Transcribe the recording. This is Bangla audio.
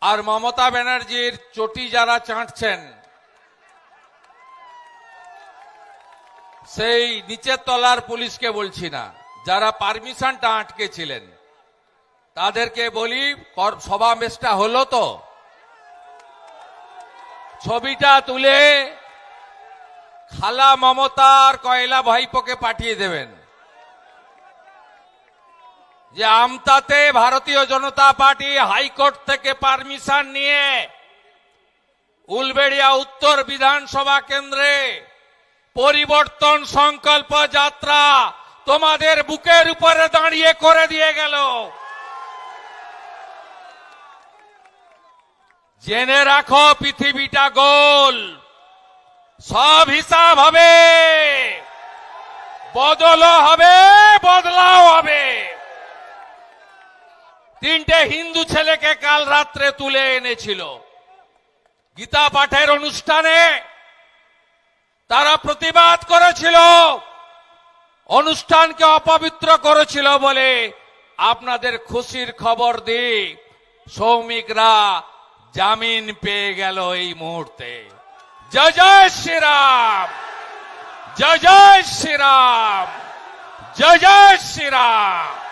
আর মমতা ব্যানার্জির চটি যারা চাটছেন, সেই নিচের তলার পুলিশকে বলছি না, যারা পারমিশনটা আটকেছিলেন তাদেরকে বলি, সমাবেশটা হলো তো, ছবিটা তুলে খালা মমতার কয়লা ভাইপোকে পাঠিয়ে দেবেন যে আমতাতে ভারতীয় জনতা পার্টি হাইকোর্ট থেকে পারমিশন নিয়ে উলবেড়িয়া উত্তর বিধানসভা কেন্দ্রে পরিবর্তন সংকল্প যাত্রা তোমাদের বুকের উপরে দাঁড়িয়ে করে দিয়ে গেল। জেনে রাখো, পৃথিবীটা গোল, সব হিসাব হবে, বদলও হবে, বদলাও হবে। তিনটে হিন্দু ছেলেকে কাল রাত্রে তুলে এনেছিল গীতা পাঠের অনুষ্ঠানে, তারা প্রতিবাদ করেছিল, অনুষ্ঠানকে অপবিত্র করেছিল বলে। আপনাদের খুশির খবর দিই, শ্রমিকরা জামিন পেয়ে গেল এই মুহূর্তে। জয় জয় শ্রীরাম, জয় জয় শ্রীরাম, জয় জয় শ্রীরাম।